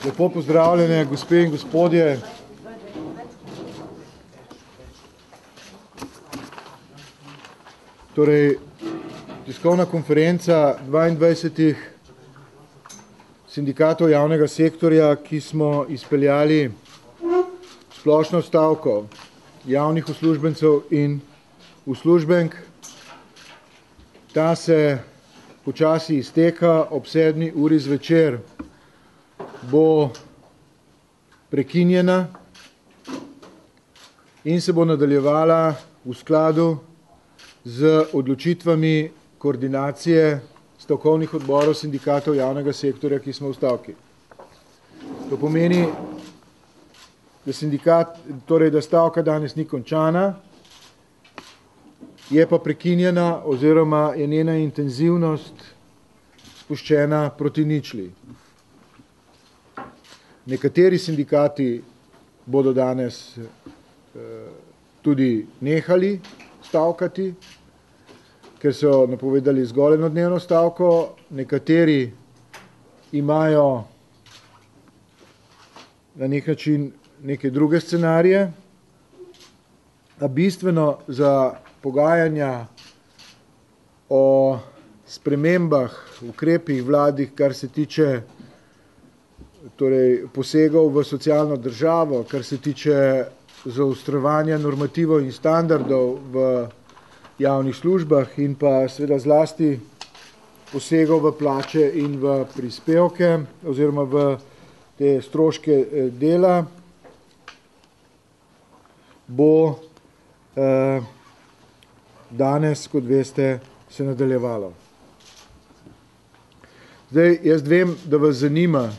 Lepo pozdravljene, gospe in gospodje. Torej, tiskovna konferenca 22 sindikatov javnega sektorja, ki smo izpeljali splošno stavko javnih uslužbencev in uslužbenk. Ta se počasi izteka, ob 7. uri zvečer bo prekinjena in se bo nadaljevala v skladu z odločitvami koordinacije stavkovnih odborov sindikatov javnega sektorja, ki smo v stavki. To pomeni, da stavka danes ni končana, je pa prekinjena oziroma je njena intenzivnost spuščena proti ničli. Nekateri sindikati bodo danes tudi nehali stavkati, ker so napovedali zgolj enodnevno stavko, nekateri imajo na nek način neke druge scenarije, a bistveno za pogajanja o spremembah, ukrepih vladih, kar se tiče posegov v socialno državo, kar se tiče zaostrovanja normativov in standardov v javnih službah in pa seveda zlasti posegov v plače in v prispevke oziroma v te stroške dela, bo danes, kot veste, se nadaljevalo. Zdaj, jaz vem, da vas zanima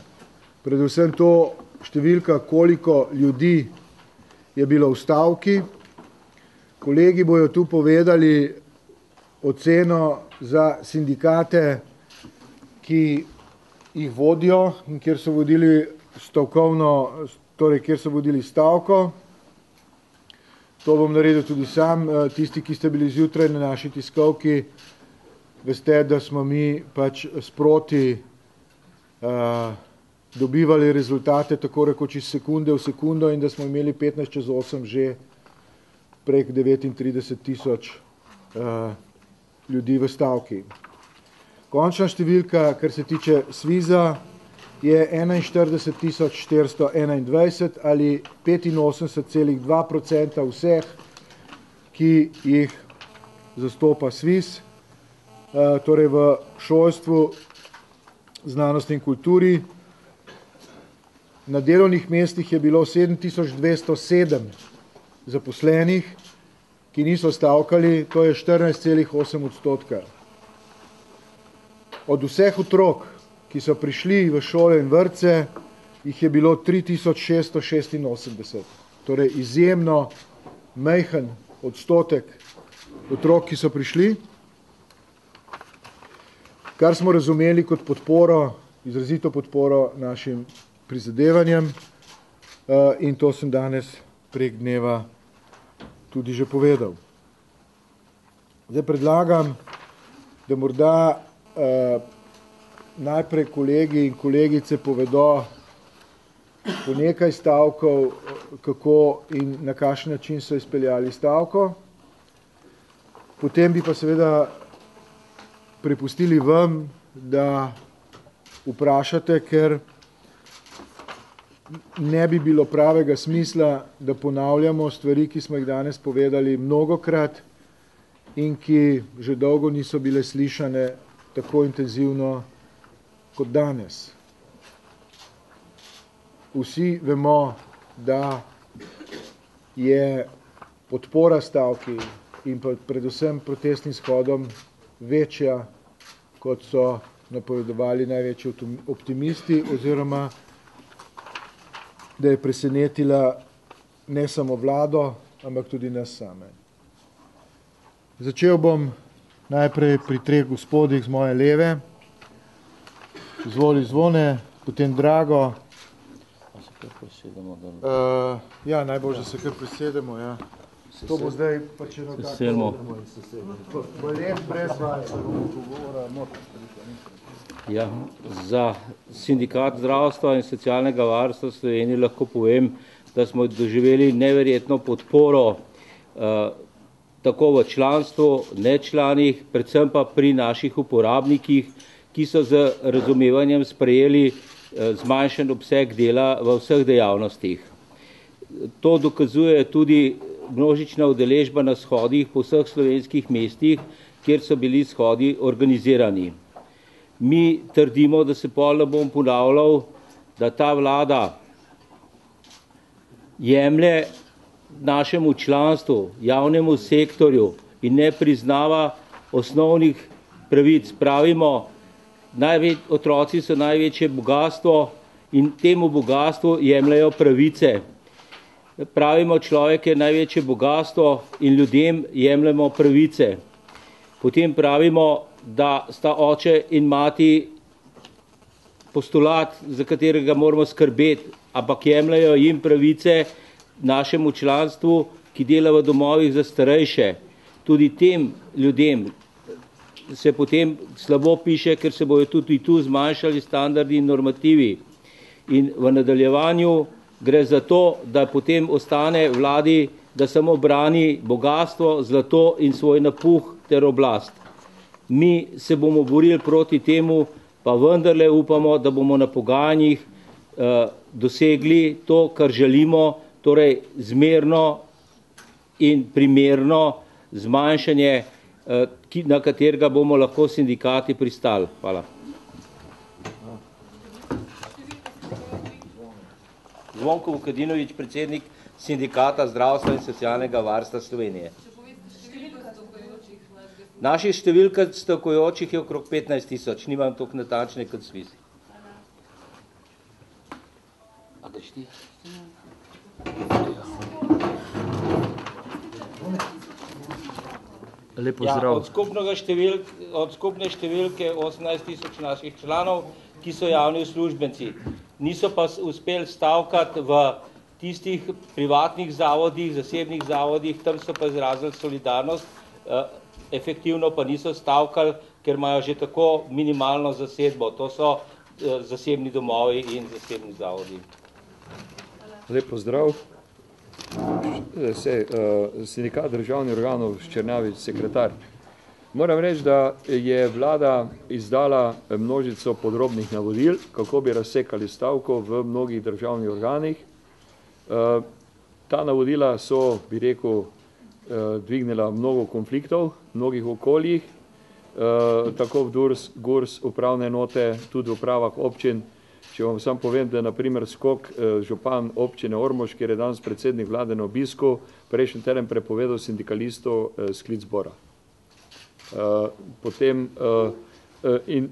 predvsem to številka, koliko ljudi je bilo v stavki. Kolegi bojo tu povedali oceno za sindikate, ki jih vodijo in kjer so vodili stavkovno, torej kjer so vodili stavko. To bom naredil tudi sam. Tisti, ki ste bili zjutraj na naši tiskovki, veste, da smo mi pač sproti dobivali rezultate tako rekoč iz sekunde v sekundo in da smo imeli 15:8 že prek 39,000 ljudi v stavki. Končna številka, kar se tiče SVIZ-a, je 41,421 ali 85,2% vseh, ki jih zastopa SVIZ, torej v šolstvu, znanosti in kulturi. Na delovnih mestih je bilo 7,207 zaposlenih, ki niso stavkali, to je 14,8%. Od vseh otrok, ki so prišli v šole in vrtce, jih je bilo 3,686. Torej izjemno majhen odstotek otrok, ki so prišli, kar smo razumeli kot podporo, izrazito podporo našim prizadevanjem in to sem danes prek dneva tudi že povedal. Zdaj predlagam, da morda najprej kolegi in kolegice povedo po nekaj stavkov, kako in na kakšen način so izpeljali stavko. Potem bi pa seveda prepustili vam, da vprašate, ker ne bi bilo pravega smisla, da ponavljamo stvari, ki smo jih danes povedali mnogokrat in ki že dolgo niso bile slišane tako intenzivno kot danes. Vsi vemo, da je podpora stavki in pa predvsem protestnim shodom večja, kot so napovedovali največji optimisti, oziroma da je presenetila ne samo vlado, ampak tudi nas same. Začel bom najprej pri 3 gospodih z moje leve. Izvoli Zvone, potem Drago. Pa se kar presedemo. Ja, najbolj, da se kar presedemo, ja. To bo zdaj pa če Selmo. Ballet brez vaje. Ja, za Sindikat zdravstva in socialnega varstva Slovenije lahko povem, da smo doživeli neverjetno podporo tako v članstvu, nečlanih, predvsem pa pri naših uporabnikih, ki so z razumevanjem sprejeli zmanjšan obseg dela v vseh dejavnostih. To dokazuje tudi množična udeležba na shodih po vseh slovenskih mestih, kjer so bili shodi organizirani. Mi trdimo, da se pol ne bom ponavljal, da ta vlada jemlje našemu članstvu, javnemu sektorju in ne priznava osnovnih pravic. Pravimo, otroci so največje bogastvo in temu bogatstvu jemljajo pravice. Pravimo, človek je največje bogastvo in ljudem jemljemo pravice. Potem pravimo, da sta oče in mati postulat, za katerega moramo skrbeti, ampak jemljajo jim pravice našemu članstvu, ki dela v domovih za starejše. Tudi tem ljudem se potem slabo piše, ker se bojo tudi tu zmanjšali standardi in normativi. In v nadaljevanju gre za to, da potem ostane vladi, da samo brani bogatstvo, zlato in svoj napuh ter oblast. Mi se bomo borili proti temu, pa vendarle upamo, da bomo na pogajanjih dosegli to, kar želimo, torej zmerno in primerno zmanjšanje, na katerega bomo lahko sindikati pristali. Hvala. Zvonko Vukadinovič, predsednik Sindikata zdravstva in socialnega varstva Slovenije. Naših številka stavkujočih je okrog 15 000, nimam toliko natančne kot Svizi. Lep pozdrav. Od skupne številke 18 000 naših članov, ki so javni uslužbenci. Niso pa uspeli stavkati v tistih privatnih zavodih, zasebnih zavodih, tam so pa izrazili solidarnost, efektivno pa niso stavkali, ker imajo že tako minimalno zasedbo. To so zasebni domovi in zasebni zavodi. Lep pozdrav. Sindikat državnih organov Črnavič, sekretar. Moram reči, da je vlada izdala množico podrobnih navodil, kako bi razsekali stavko v mnogih državnih organih. Ta navodila so, bi rekel, dvignila mnogo konfliktov, mnogih okoljih, tako v DURS, GURS, upravne enote, tudi v upravah občin. Če vam sam povem, da je naprimer Skok, župan občine Ormož, kjer je danes predsednik vlade na obisku, prejšnji teden prepovedal sindikalistov sklic zbora. Potem in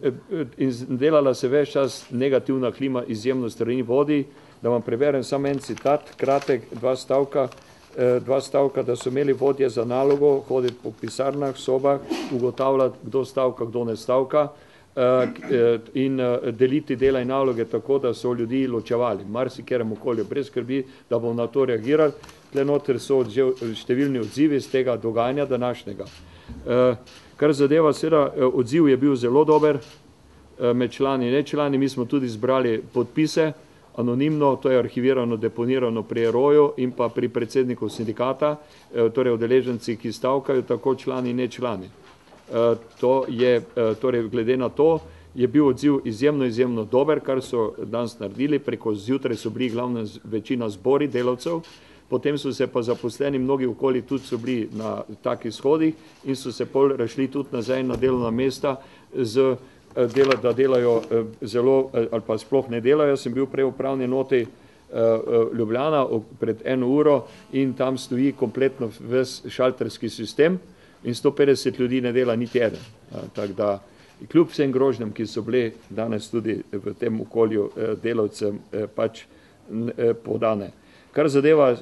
delala se več čas negativna klima izjemno strani vodi. Da vam preberem samo en citat, kratek, dva stavka, da so imeli vodje za nalogo hoditi po pisarnah, sobah, ugotavljati, kdo stavka, kdo ne stavka, in deliti dela in naloge tako, da so ljudi ločevali. Marsikerem okolju brez skrbi, da bomo na to reagirali. Tle noter so številni odzivi z tega dogajanja današnjega. Kar zadeva, seveda, odziv je bil zelo dober med člani in nečlani. Mi smo tudi zbrali podpise anonimno, to je arhivirano, deponirano pri Eroju in pa pri predsedniku sindikata, torej udeleženci, ki stavkajo, tako člani in nečlani. To je, torej glede na to, je bil odziv izjemno dober, kar so danes naredili, preko zjutraj so bili glavna večina zbori delavcev, potem so se pa zaposleni mnogi okoli tudi so bili na takih shodih in so se pol rašli tudi nazaj na delovna mesta da delajo zelo, ali pa sploh ne delajo. Sem bil prej v upravni enoti Ljubljana pred 1 uro in tam stoji kompletno ves šalterski sistem in 150 ljudi ne dela niti eden. Tako da, kljub vsem grožnjam, ki so bile danes tudi v tem okolju delavcem pač podane. Kar zadeva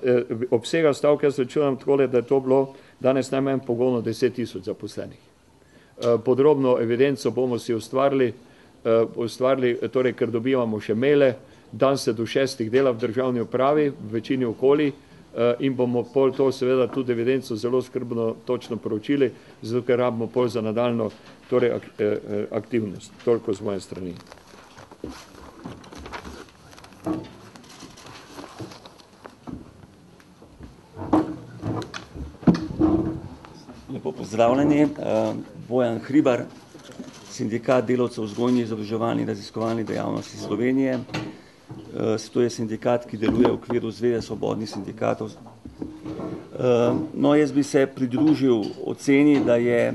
obsega stavke, jaz računam takole, da je to bilo danes najmanj pogolno 10 000 zaposlenih. Podrobno evidenco bomo si ustvarili, torej, ker dobivamo še maile, dan se do 6 dela v državni upravi, v večini okolij, in bomo pol to seveda tudi evidenco zelo skrbno točno proučili, zato ker rabimo pol za nadaljno torej aktivnost. Toliko z moje strani. Lepo pozdravljeni. Bojan Hribar, Sindikat delavcev vzgojnih, izobraževalnih in raziskovalnih dejavnosti Slovenije. To je sindikat, ki deluje v okviru Zveze svobodnih sindikatov. No, jaz bi se pridružil oceni, da je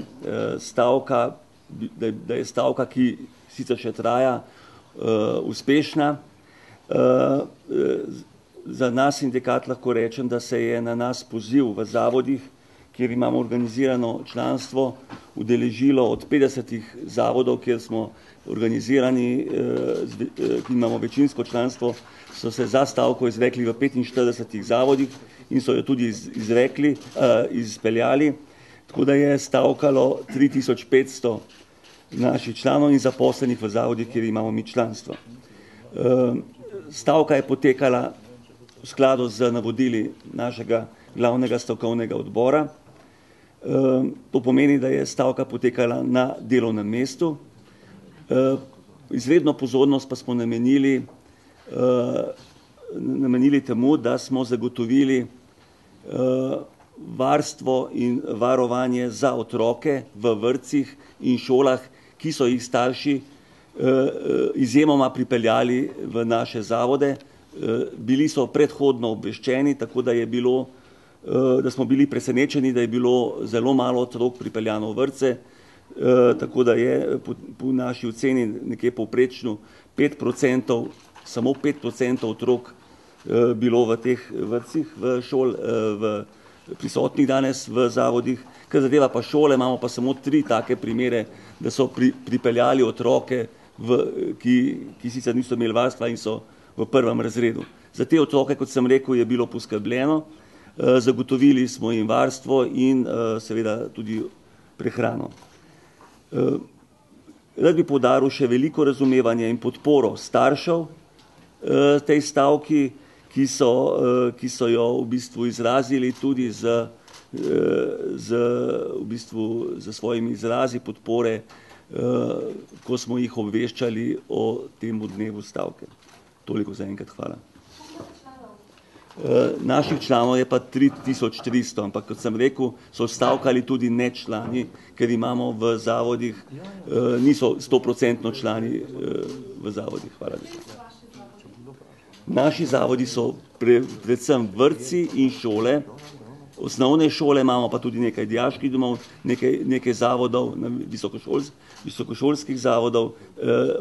stavka, ki sicer še traja, uspešna. Za nas sindikat lahko rečem, da se je na nas poziv v zavodih, kjer imamo organizirano članstvo, udeležilo od 50 zavodov, kjer smo organizirani, ki imamo večinsko članstvo, so se za stavko izrekli v 45 zavodih in so jo tudi izpeljali, tako da je stavkalo 3500 naših članov in zaposlenih v zavodih, kjer imamo mi članstvo. Stavka je potekala v skladu z navodili našega glavnega stavkovnega odbora. To pomeni, da je stavka potekala na delovnem mestu. Izredno pozornost pa smo namenili temu, da smo zagotovili varstvo in varovanje za otroke v vrtcih in šolah, ki so jih starši izjemoma pripeljali v naše zavode. Bili so predhodno obveščeni, tako da smo bili presenečeni, da je bilo zelo malo otrok pripeljano v vrtce, tako da je po naši oceni nekje povprečno 5%, samo 5% otrok bilo v teh vrtcih, prisotnih danes v zavodih. Kar zadeva pa šole, imamo pa samo 3 take primere, da so pripeljali otroke, ki sicer niso imeli varstva in so v 1. razredu. Za te otroke, kot sem rekel, je bilo poskrbljeno, zagotovili smo jim varstvo in seveda tudi prehrano. Rad bi poudaril še veliko razumevanje in podporo staršev tej stavki, ki so jo v bistvu izrazili tudi z svojimi izrazi podpore, ko smo jih obveščali o tem dnevu stavke. Toliko za enkrat, hvala. Naših članov je pa 3300, ampak kot sem rekel, so stavkali tudi nečlani, ker imamo v zavodih, niso 100% člani v zavodih. Hvala. Naši zavodi so predvsem vrtci in šole, osnovne šole, imamo pa tudi nekaj dijaških domov, nekaj zavodov, visokošolskih zavodov,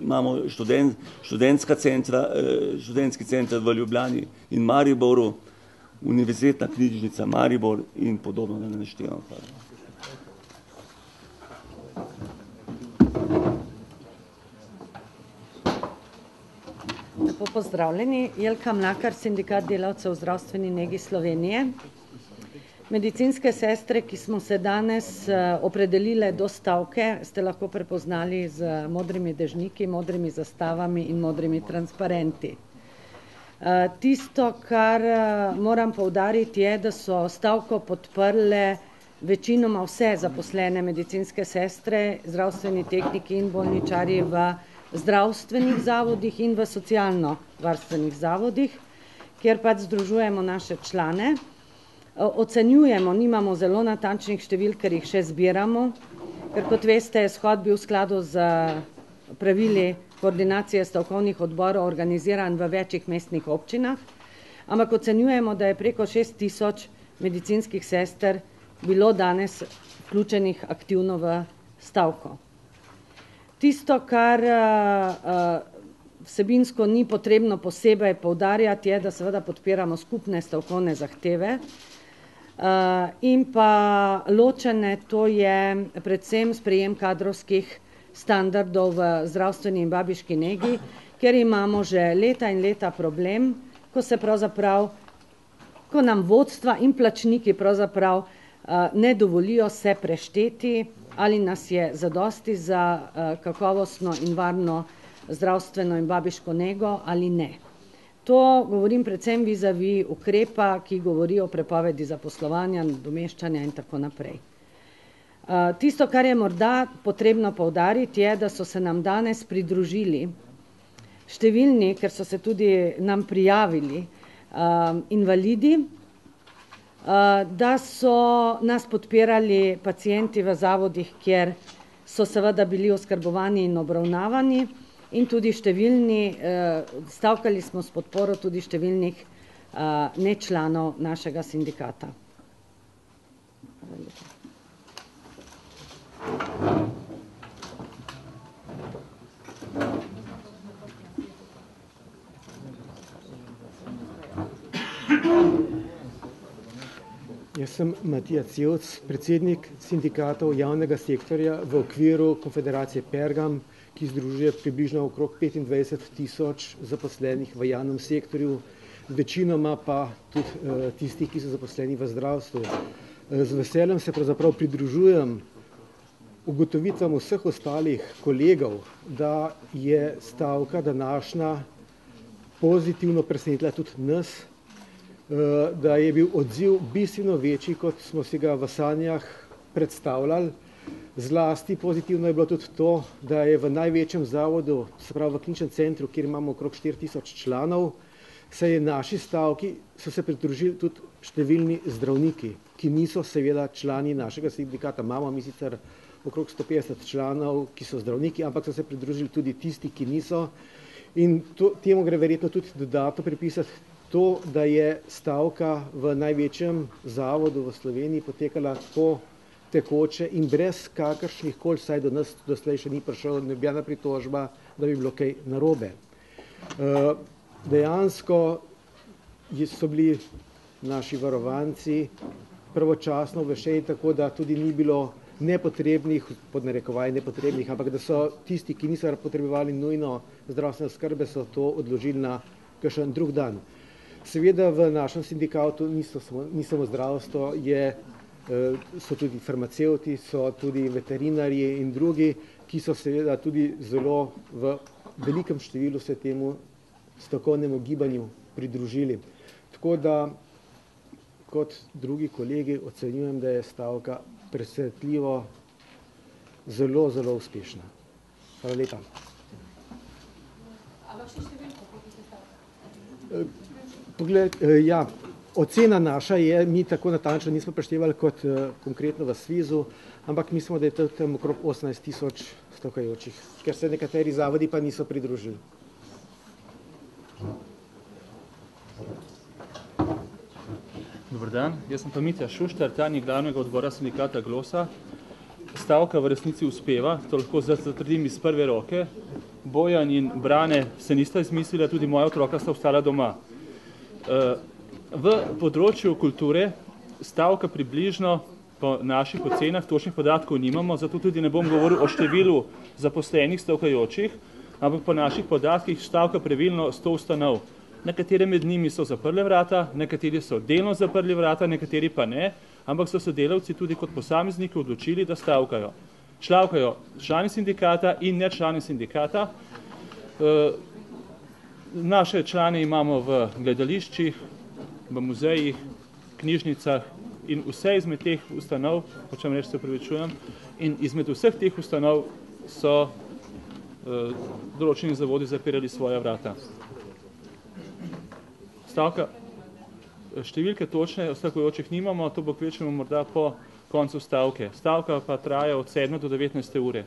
imamo študentski center v Ljubljani in Mariboru, Univerzitetna knjižnica Maribor in podobno, da ne naštevam. Lepo pozdravljeni. Jelka Mlakar, Sindikat delavcev v zdravstveni negi Slovenije. Medicinske sestre, ki smo se danes opredelile do stavke, ste lahko prepoznali z modrimi dežniki, modrimi zastavami in modrimi transparenti. Tisto, kar moram poudariti, je, da so stavko podprle večinoma vse zaposlene medicinske sestre, zdravstveni tehniki in bolničarji v zdravstvenih zavodih in v socialno-varstvenih zavodih, kjer pač združujemo naše člane. Ocenjujemo, nimamo zelo natančnih številk, ker jih še zbiramo, ker kot veste, je shod bil v skladu z pravili koordinacije stavkovnih odborov organiziran v večjih mestnih občinah, ampak ocenjujemo, da je preko 6000 medicinskih sester bilo danes vključenih aktivno v stavko. Tisto, kar vsebinsko ni potrebno posebej poudarjati, je, da seveda podpiramo skupne stavkovne zahteve in pa ločene, to je predvsem sprejem kadrovskih standardov v zdravstveni in babiški negi, kjer imamo že leta in leta problem, ko nam vodstva in plačniki pravzaprav ne dovolijo se prešteti, ali nas je zadosti za kakovostno in varno zdravstveno in babiško nego ali ne. To govorim predvsem vizavi ukrepa, ki govori o prepovedi zaposlovanja, nadomeščanja in tako naprej. Tisto, kar je morda potrebno poudariti, je, da so se nam danes pridružili številni, ker so se tudi nam prijavili, invalidi, da so nas podpirali pacienti v zavodih, kjer so seveda bili oskrbovani in obravnavani, in tudi številni, stavkali smo s podporo tudi številnih nečlanov našega sindikata. Jaz sem Matija Cevc, predsednik sindikatov javnega sektorja v okviru Konfederacije Pergam, ki združuje približno okrog 25.000 zaposlenih v javnem sektorju, večinoma pa tudi tistih, ki so zaposleni v zdravstvu. Z veseljem se pravzaprav pridružujem ugotovitvam vseh ostalih kolegov, da je stavka današnja pozitivno presenetila tudi nas, da je bil odziv bistveno večji, kot smo si ga v sanjah predstavljali. Zlasti pozitivno je bilo tudi to, da je v največjem zavodu, se pravi v kliničnem centru, kjer imamo okrog 4000 članov, se je naši stavki so se pridružili tudi številni zdravniki, ki niso seveda člani našega sindikata. Imamo mi sicer okrog 150 članov, ki so zdravniki, ampak so se pridružili tudi tisti, ki niso. In temu gre verjetno tudi dodatno pripisati to, da je stavka v največjem zavodu v Sloveniji potekala tako tekoče in brez kakršnih koli, saj do nas doslej še ni prišla nobena pritožba, da bi bilo kaj narobe. Dejansko so bili naši varovanci pravočasno obveščeni, tako da tudi ni bilo nepotrebnih, pod narekovaj nepotrebnih, ampak da so tisti, ki niso potrebovali nujno zdravstvene oskrbe, so to odložili na kakšen drug dan. Seveda v našem sindikatu ni samo zdravstvo, so tudi farmacevti, so tudi veterinarji in drugi, ki so seveda tudi zelo v velikem številu se temu stavkovnemu gibanju pridružili. Tako da kot drugi kolegi ocenjujem, da je stavka presenetljivo zelo, zelo uspešna. Hvala lepa. Pogled, ja, ocena naša je, mi tako natančno nismo preštevali kot konkretno v SVIZ-u, ampak mislimo, da je tam okrog 18.000 stavkajočih, ker se nekateri zavodi pa niso pridružili. Dobar dan, jaz sem pa Mitja Šuštar, tajnik glavnega odbora sindikata Glosa. Stavka v resnici uspeva, to lahko zatrdim iz prve roke. Bojan in Brane se nista izmislila, tudi moja otroka sta ostala doma. V področju kulture stavka približno po naših ocenah, točnih podatkov nimamo, zato tudi ne bom govoril o številu zaposlenih stavkajočih, ampak po naših podatkih stavka pravilno 100 ustanov. Nekatere med njimi so zaprli vrata, nekateri so delno zaprli vrata, nekateri pa ne, ampak so se delavci tudi kot posamezniki odločili, da stavkajo. Stavkajo člani sindikata in ne člani sindikata. Naše člane imamo v gledališčih, v muzejih, knjižnicah in vse izmed teh ustanov, hočem reči, se opravičujem, in izmed vseh teh ustanov so določeni zavodi zapirali svoja vrata. Stavka, številke točne stavkajočih nimamo, to bo kvečemo morda po koncu stavke. Stavka pa traja od 7 do 19 ure.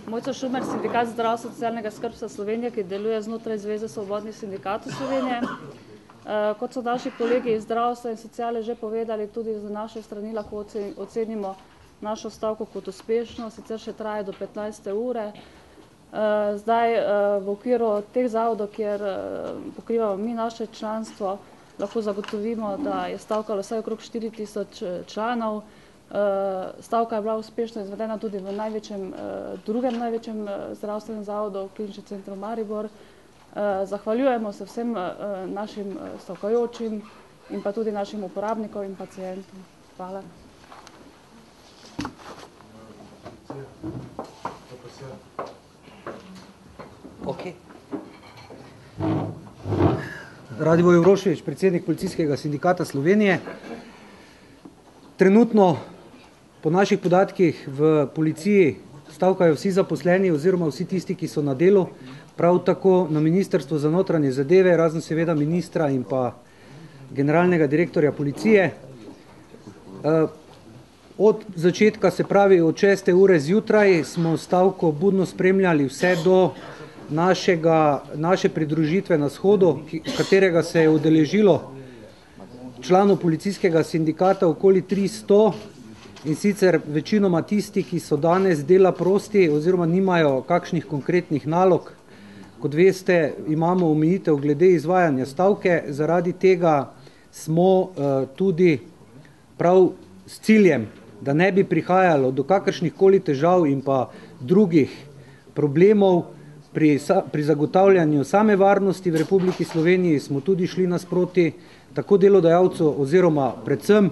Mojca Šumer, Sindikat zdravstva socialnega skrbstva Slovenije, ki deluje znotraj Zveze svobodnih sindikatov Slovenije. Kot so naši kolegi iz zdravstva in sociale že povedali, tudi za naše strani lahko ocenimo našo stavko kot uspešno, sicer še traja do 15. ure. Zdaj v okviru teh zavodov, kjer pokrivamo mi naše članstvo, lahko zagotovimo, da je stavkalo vsaj okrog 4000 članov. Stavka je bila uspešno izvedena tudi v drugem največjem zdravstvenem zavodu, Kliničnem centru Maribor. Zahvaljujemo se vsem našim stavkajočim, in pa tudi našim uporabnikom in pacientom. Hvala. Okay. Radivoj Vroševič, predsednik Policijskega sindikata Slovenije. Trenutno po naših podatkih v policiji stavkajo vsi zaposleni oziroma vsi tisti, ki so na delu, prav tako na Ministrstvu za notranje zadeve, razen seveda ministra in pa generalnega direktorja policije. Od začetka, se pravi od 6. ure zjutraj, smo stavko budno spremljali vse do naše pridružitve na shodu, katerega se je udeležilo članov policijskega sindikata okoli 300, in sicer večinoma tisti, ki so danes dela prosti oziroma nimajo kakšnih konkretnih nalog. Kot veste, imamo omejitev glede izvajanja stavke, zaradi tega smo tudi prav s ciljem, da ne bi prihajalo do kakršnih koli težav in pa drugih problemov pri zagotavljanju same varnosti v Republiki Sloveniji, smo tudi šli nasproti tako delodajalcu oziroma predvsem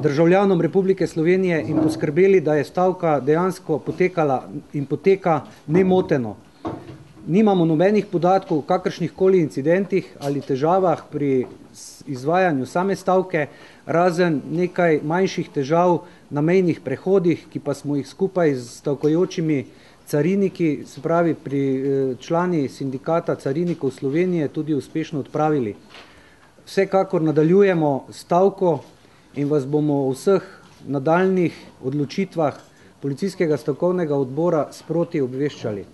državljanom Republike Slovenije in poskrbeli, da je stavka dejansko potekala in poteka nemoteno. Nimamo nobenih podatkov o kakršnih koli incidentih ali težavah pri izvajanju same stavke, razen nekaj manjših težav na mejnih prehodih, ki pa smo jih skupaj z stavkajočimi cariniki, se pravi pri člani sindikata carinikov Slovenije, tudi uspešno odpravili. Vsekakor nadaljujemo stavko in vas bomo o vseh nadaljnih odločitvah Policijskega stavkovnega odbora sproti obveščali.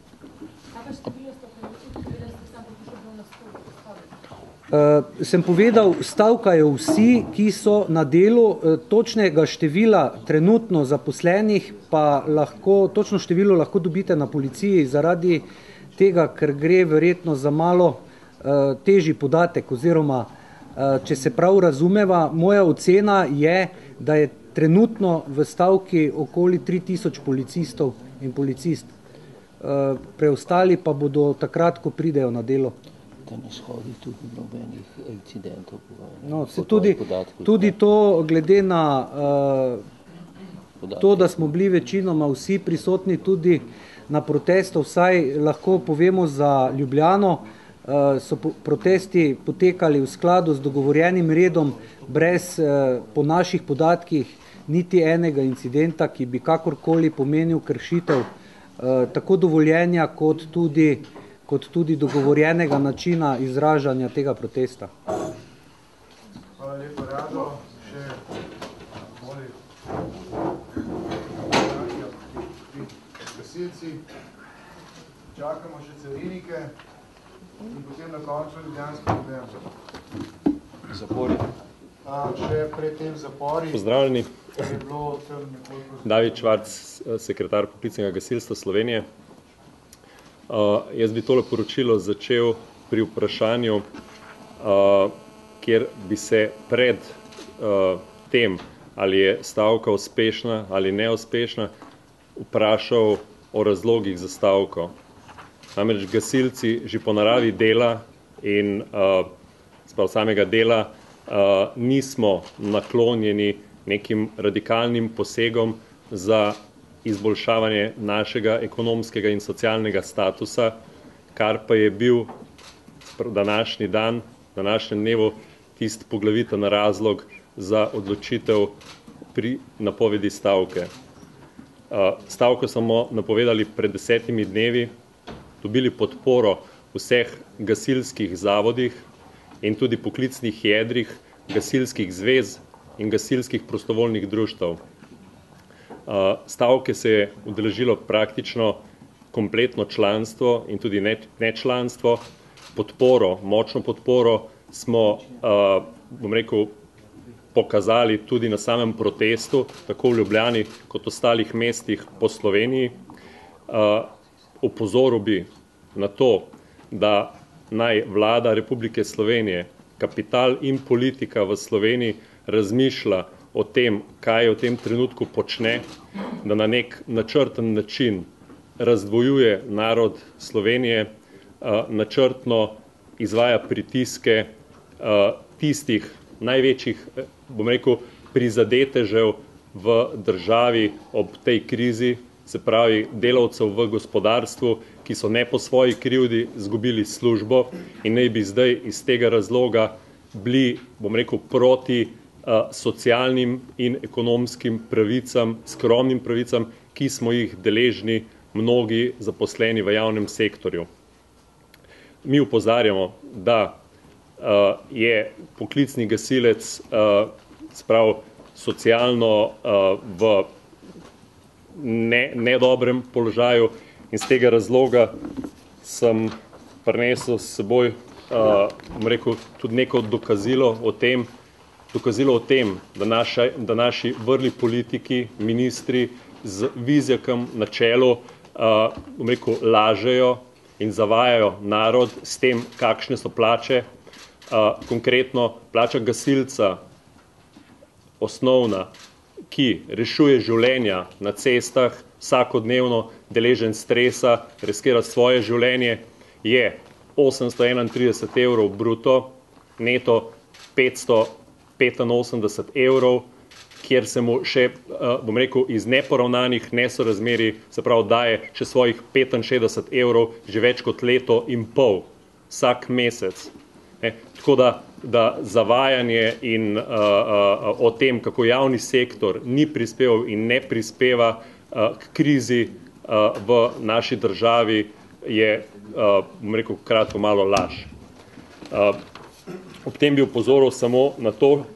Sem povedal, stavkajo vsi, ki so na delu, točnega števila trenutno zaposlenih, pa točno število lahko dobite na policiji zaradi tega, ker gre verjetno za malo težji podatek oziroma, če se prav razumeva, moja ocena je, da je trenutno v stavki okoli 3000 policistov in policist. Preostali pa bodo takrat, ko pridejo na delo. Da ne shodi tudi nobenih incidentov. No, tudi to, glede na to, da smo bili večinoma vsi prisotni tudi na protestu, vsaj lahko povemo za Ljubljano, so protesti potekali v skladu z dogovorjenim redom, brez po naših podatkih niti enega incidenta, ki bi kakorkoli pomenil kršitev tako dovoljenja kot tudi dogovorjenega načina izražanja tega protesta. Hvala lepo, Rado. Še gasilci. Čakamo še carinike in potem na koncu ljubljanski problem. Zapori. Še pred tem zapori. Pozdravljeni. Je bilo tam nekoliko... David Švarc, sekretar Poklicnega gasilstva Slovenije. Jaz bi tole poročilo začel pri vprašanju, kjer bi se pred tem, ali je stavka uspešna ali neuspešna, vprašal o razlogih za stavko. Namreč gasilci že po naravi dela in samega dela nismo naklonjeni nekim radikalnim posegom za izboljšavanje našega ekonomskega in socialnega statusa, kar pa je bil današnji dan, današnjem dnevu, tisti poglaviten razlog za odločitev pri napovedi stavke. Stavko smo napovedali pred 10 dnevi, dobili podporo vseh gasilskih zavodih in tudi poklicnih jedrih gasilskih zvez in gasilskih prostovoljnih društev. Stavke se je udeležilo praktično kompletno članstvo in tudi nečlanstvo. Močno podporo smo, pokazali tudi na samem protestu, tako v Ljubljani kot ostalih mestih po Sloveniji. Opozoril bi na to, da naj vlada Republike Slovenije, kapital in politika v Sloveniji razmišlja o tem, kaj v tem trenutku počne, da na nek načrten način razdvojuje narod Slovenije, načrtno izvaja pritiske tistih največjih, bom rekel, prizadetežev v državi ob tej krizi, se pravi delavcev v gospodarstvu, ki so ne po svoji krivdi izgubili službo in naj bi zdaj iz tega razloga bili, bom rekel, proti socialnim in ekonomskim pravicam, skromnim pravicam, ki smo jih deležni mnogi zaposleni v javnem sektorju. Mi opozarjamo, da je poklicni gasilec sprav socialno v nedobrem položaju in z tega razloga sem prinesel s seboj, bom rekel, tudi neko dokazilo o tem, da naši vrli politiki, ministri z Vizjakom na čelu, bom rekel, lažejo in zavajajo narod s tem, kakšne so plače. Konkretno plača gasilca, osnovna, ki rešuje življenja na cestah, vsakodnevno deležen stresa, riskira svoje življenje, je 831 evrov bruto, neto 585 evrov, kjer se mu še, bom rekel, iz neporavnanih nesorazmerij, se pravi, daje še svojih 65 evrov že več kot leto in pol, vsak mesec. Tako da zavajanje in o tem, kako javni sektor ni prispeval in ne prispeva k krizi v naši državi, je, bom rekel, kratko malo laž. Ob tem bi upozoril samo na to,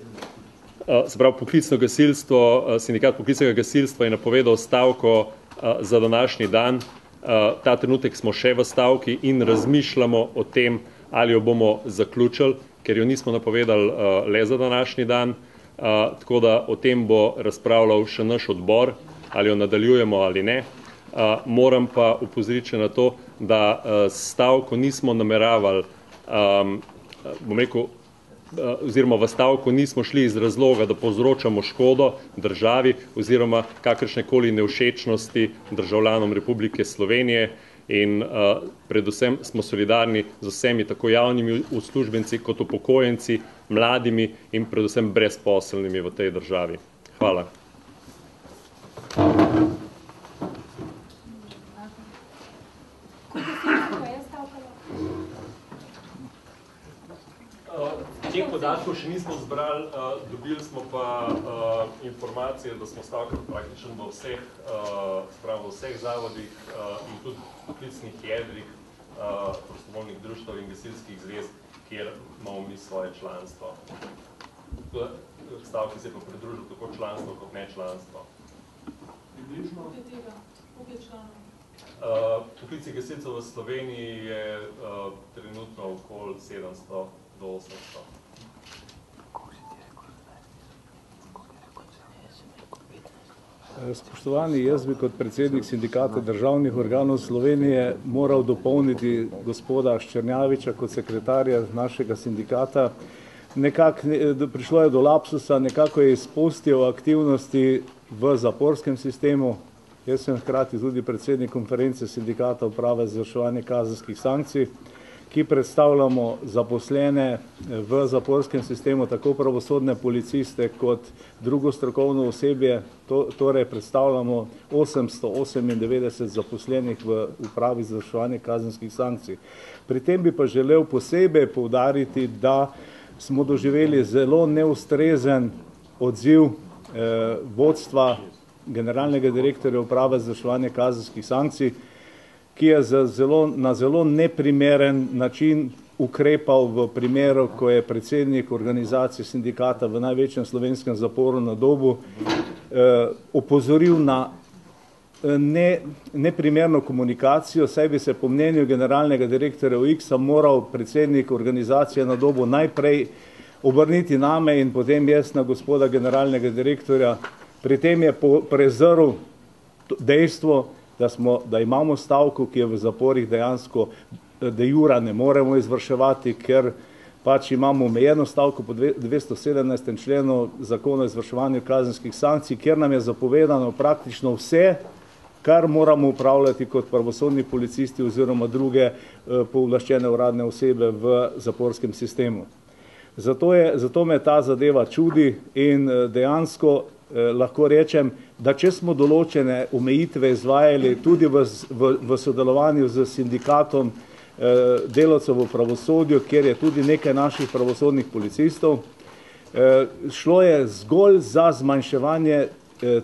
se pravi, poklicno gasilstvo, sindikat poklicnega gasilstva je napovedal stavko za današnji dan. Ta trenutek smo še v stavki in razmišljamo o tem, ali jo bomo zaključili, ker jo nismo napovedali le za današnji dan, tako da o tem bo razpravljal še naš odbor, ali jo nadaljujemo ali ne. Moram pa opozoriti na to, da stavko nismo nameravali, bom rekel, oziroma v stavko nismo šli iz razloga, da povzročamo škodo državi oziroma kakršnekoli nevšečnosti državljanom Republike Slovenije in predvsem smo solidarni z vsemi tako javnimi uslužbenci kot upokojenci, mladimi in predvsem brezposelnimi v tej državi. Hvala. Teh podatkov še nismo zbrali, dobili smo pa informacije, da smo stavkali praktično v vseh zavodih in tudi poklicnih jedrih prostovoljnih društev in gasilskih zvez, kjer imamo mi svoje članstvo. Stavki se pa pridružil tako članstvo kot ne članstvo. Poklicnih gasilcev v Sloveniji je trenutno okoli 700 do 800. Spoštovani, jaz bi kot predsednik sindikata državnih organov Slovenije moral dopolniti gospoda Ščernjaviča kot sekretarja našega sindikata. Prišlo je do lapsusa, nekako je izpustil aktivnosti v zaporskem sistemu. Jaz sem hkrati tudi predsednik konference sindikata uprave za izvrševanje kazenskih sankcij, ki predstavljamo zaposlene v zaporskem sistemu, tako pravosodne policiste kot drugo strokovno osebje, torej predstavljamo 898 zaposlenih v upravi za izvrševanje kazenskih sankcij. Pri tem bi pa želel posebej poudariti, da smo doživeli zelo neustrezen odziv vodstva generalnega direktorja uprave za izvrševanje kazenskih sankcij, ki je na zelo neprimeren način ukrepal v primeru, ko je predsednik organizacije sindikata v največjem slovenskem zaporu na Dobu opozoril na neprimerno komunikacijo, saj bi se po mnenju generalnega direktorja UX-a moral predsednik organizacije na Dobu najprej obrniti name in potem jaz na gospoda generalnega direktorja. Pri tem je prezrl dejstvo, da imamo stavko, ki je v zaporih dejansko de jure ne moremo izvrševati, ker pač imamo omejeno stavko po 217. členu zakona o izvrševanju kazenskih sankcij, kjer nam je zapovedano praktično vse, kar moramo upravljati kot pravosodni policisti oziroma druge pooblaščene uradne osebe v zaporskem sistemu. Zato me ta zadeva čudi in dejansko lahko rečem, da če smo določene omejitve izvajali tudi v sodelovanju z sindikatom delavcev v pravosodju, kjer je tudi nekaj naših pravosodnih policistov, šlo je zgolj za zmanjševanje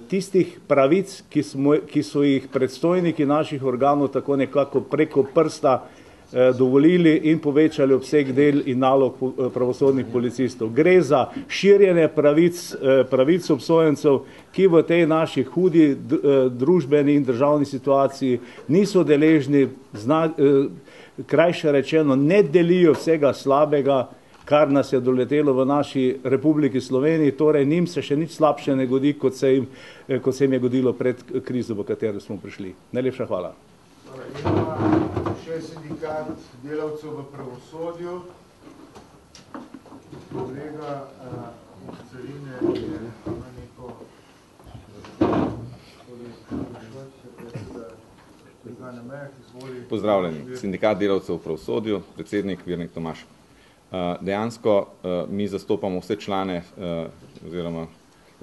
tistih pravic, ki so jih predstojniki naših organov tako nekako preko prsta dovolili in povečali obseg del in nalog pravosodnih policistov. Gre za širjenje pravic obsojencev, ki v tej naši hudi družbeni in državni situaciji niso deležni, krajše rečeno, ne delijo vsega slabega, kar nas je doletelo v naši Republiki Sloveniji, torej njim se še nič slabše ne godi, kot se jim je godilo pred krizo, v katero smo prišli. Najlepša hvala. Še sindikat delavcev v pravosodju. Kolega Carine je na neko Pozdravljeni. Sindikat delavcev v pravosodju, predsednik Virnik Tomaž. Dejansko mi zastopamo vse člane oziroma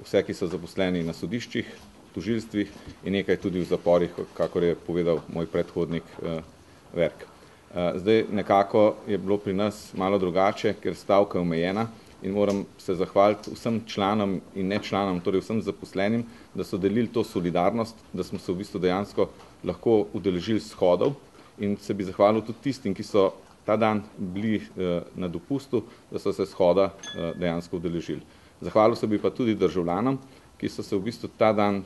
vse, ki so zaposleni na sodiščih, tožilstvih in nekaj tudi v zaporih, kakor je povedal moj predhodnik Verk. Zdaj nekako je bilo pri nas malo drugače, ker stavka je omejena in moram se zahvaliti vsem članom in ne članom, torej vsem zaposlenim, da so delili to solidarnost, da smo se v bistvu dejansko lahko udeležili shodov in se bi zahvalil tudi tistim, ki so ta dan bili na dopustu, da so se shoda dejansko udeležili. Zahvalil se bi pa tudi državljanom, ki so se v bistvu ta dan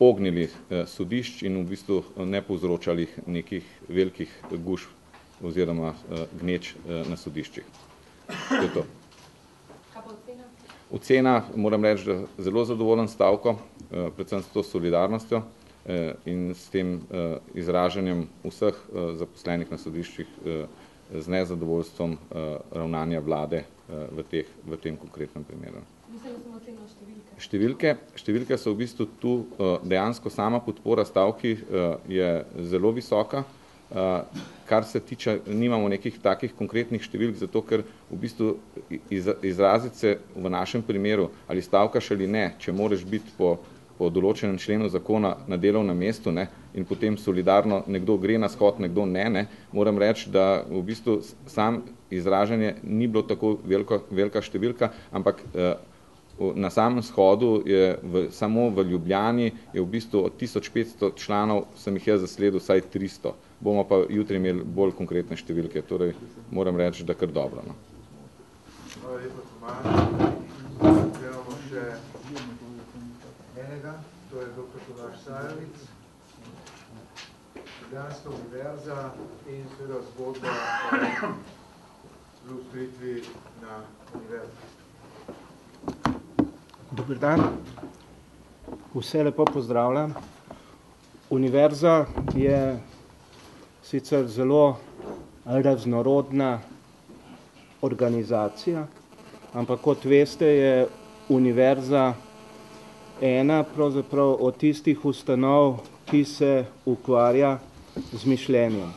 ognili sodišč in v bistvu ne povzročali nekih velikih gužv oziroma gneč na sodiščih. To je to. Ocena, moram reči, da zelo zadovoljen stavko, predvsem s to solidarnostjo in s tem izražanjem vseh zaposlenih na sodiščih z nezadovoljstvom ravnanja vlade v tem konkretnem primeru. Številke so v bistvu tu dejansko sama podpora stavki je zelo visoka. Kar se tiče, nimamo nekih takih konkretnih številk, zato ker v bistvu izraziti se v našem primeru, ali stavkaš ali ne, če moraš biti po določenem členu zakona na delovnem mestu, ne, in potem solidarno nekdo gre na shod, nekdo ne, moram reči, da v bistvu sam izražanje ni bilo tako velika številka, ampak na samem shodu je samo v Ljubljani je v bistvu od 1500 članov sem jih jaz zasledil vsaj 300. Bomo pa jutri imeli bolj konkretne številke, torej moram reči, da kar dobro. No. Hvala lepa, Tomaž. Delamo še enega, to je dr. Tomaž Sajovic, Ljubljanska univerza in seveda zgodba o zaustritvi na univerzi. Dober dan, vse lepo pozdravljam. Univerza je sicer zelo raznorodna organizacija, ampak kot veste, je univerza ena pravzaprav od tistih ustanov, ki se ukvarja z mišljenjem.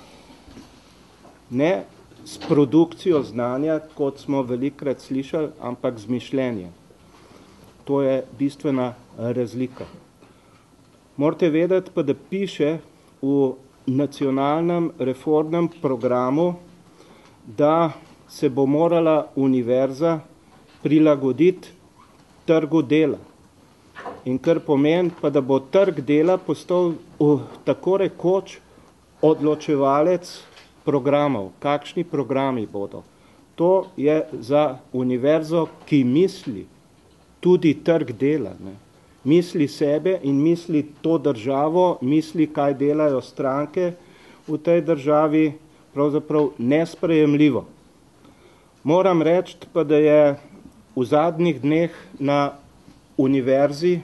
Ne s produkcijo znanja, kot smo velikokrat slišali, ampak z mišljenjem. To je bistvena razlika. Morate vedeti pa, da piše v nacionalnem reformnem programu, da se bo morala univerza prilagoditi trgu dela. In kar pomeni pa, da bo trg dela postal tako rekoč odločevalec programov. Kakšni programi bodo? To je za univerzo, ki misli tudi trg dela. Ne? Misli sebe in misli to državo, misli, kaj delajo stranke v tej državi, pravzaprav nesprejemljivo. Moram reči pa, da je v zadnjih dneh na univerzi,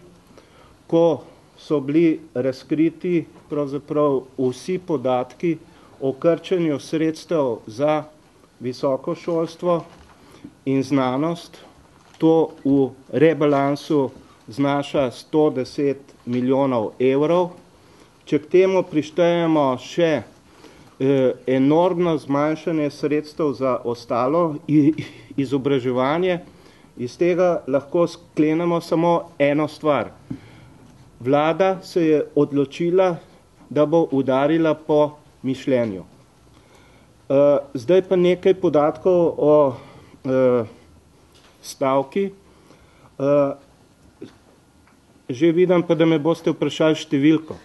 ko so bili razkriti pravzaprav vsi podatki o krčenju sredstev za visoko šolstvo in znanost, to v rebalansu znaša 110 milijonov evrov. Če k temu prištejemo še enormno zmanjšanje sredstev za ostalo izobraževanje. Iz tega lahko sklenemo samo eno stvar. Vlada se je odločila, da bo udarila po mišljenju. Zdaj pa nekaj podatkov o stavki. Že vidim pa, da me boste vprašali številko.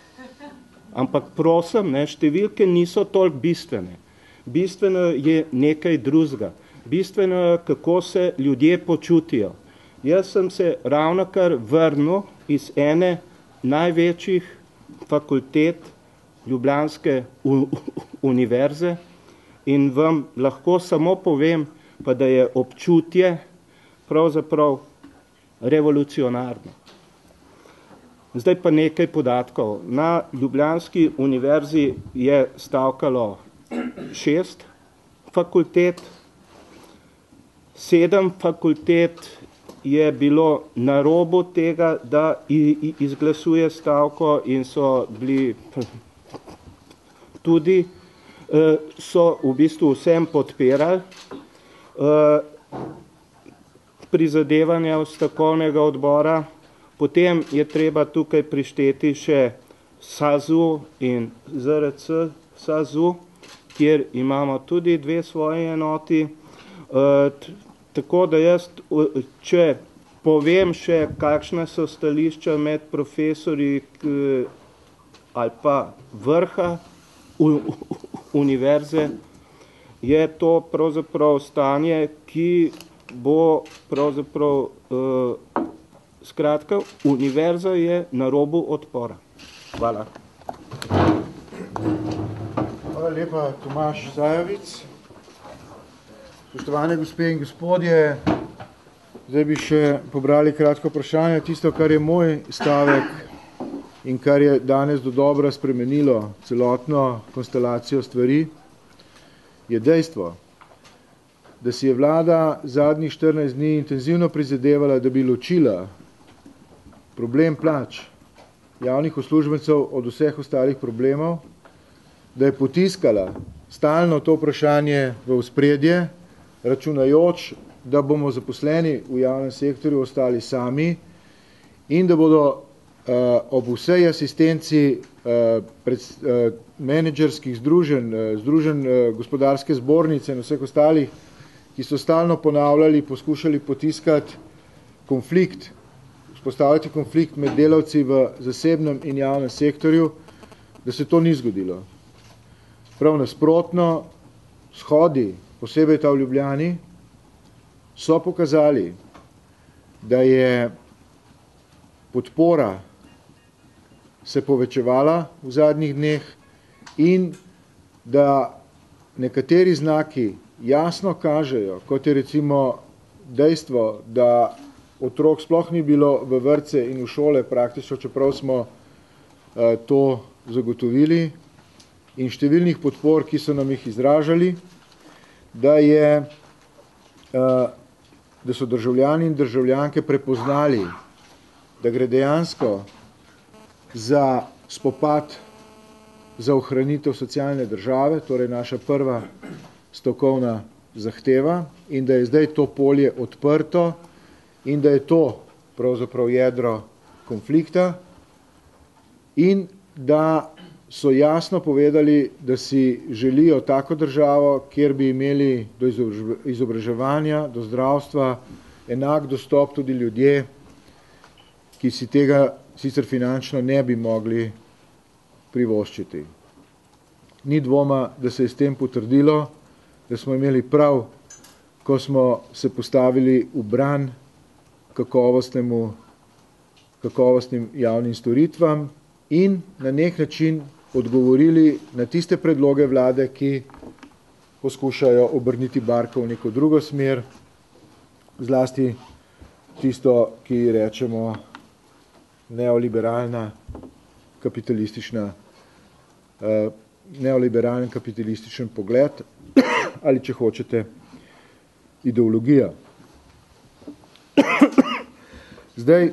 Ampak prosim, številke niso toliko bistvene. Bistveno je nekaj drugega. Bistveno je, kako se ljudje počutijo. Jaz sem se ravnokar vrnil iz ene največjih fakultet Ljubljanske univerze in vam lahko samo povem, pa da je občutje pravzaprav revolucionarno. Zdaj pa nekaj podatkov. Na Ljubljanski univerzi je stavkalo 6 fakultet, 7 fakultet je bilo na robu tega, da izglasuje stavko in so bili tudi, so v bistvu vsem podpirali prizadevanja stavkovnega odbora. Potem je treba tukaj prišteti še SAZU in ZRC SAZU, kjer imamo tudi 2 svoje enoti. Tako da jaz, če povem še, kakšna so stališča med profesori ali pa vrha univerze, je to pravzaprav stanje, ki bo pravzaprav skratka, univerza je na robu odpora. Hvala. Hvala lepa, Tomaž Zajovic. Spoštovane gospe in gospodje, zdaj bi še pobrali kratko vprašanje. Tisto, kar je moj stavek in kar je danes do dobra spremenilo celotno konstelacijo stvari, je dejstvo, da si je vlada zadnjih 14 dni intenzivno prizadevala, da bi ločila problem plač javnih uslužbencev od vseh ostalih problemov, da je potiskala stalno to vprašanje v ospredje, računajoč, da bomo zaposleni v javnem sektorju ostali sami in da bodo ob vsej asistenci menedžerskih združenj gospodarske zbornice in vseh ostalih, ki so stalno ponavljali, poskušali potiskati konflikt, vzpostaviti konflikt med delavci v zasebnem in javnem sektorju, da se to ni zgodilo. Prav nasprotno, shodi, posebej ta v Ljubljani, so pokazali, da je podpora se povečevala v zadnjih dneh in da nekateri znaki jasno kažejo, kot je recimo dejstvo, da otrok sploh ni bilo v vrtce in v šole praktično, čeprav smo to zagotovili, in številnih podpor, ki so nam jih izražali, da so državljani in državljanke prepoznali, da gre dejansko za spopad za ohranitev socialne države, torej naša prva stavkovna zahteva, in da je zdaj to polje odprto in da je to pravzaprav jedro konflikta in da so jasno povedali, da si želijo tako državo, kjer bi imeli do izobraževanja, do zdravstva enak dostop tudi ljudje, ki si tega sicer finančno ne bi mogli privoščiti. Ni dvoma, da se je s tem potrdilo, da smo imeli prav, ko smo se postavili v bran kakovostnim javnim storitvam in na nek način odgovorili na tiste predloge vlade, ki poskušajo obrniti barko v neko drugo smer, zlasti tisto, ki rečemo neoliberalen kapitalističen pogled ali, če hočete, ideologija. Zdaj,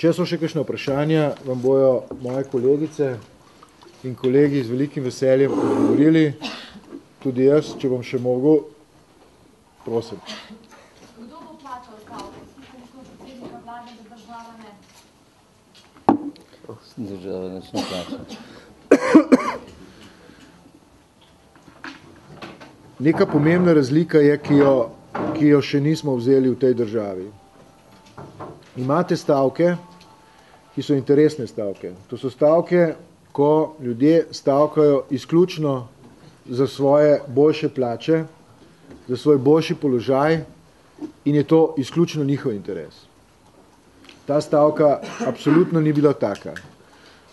če so še kakšne vprašanja, vam bojo moje kolegice in kolegi z velikim veseljem odgovorili. Tudi jaz, če bom še mogel, prosim. Kdo bo plačal stavke? Predsednika vlade za država ne? Država ne smo plačali. Neka pomembna razlika je, ki jo še nismo vzeli v tej državi. Imate stavke, ki so interesne stavke. To so stavke, ko ljudje stavkajo izključno za svoje boljše plače, za svoj boljši položaj in je to izključno njihov interes. Ta stavka absolutno ni bila taka.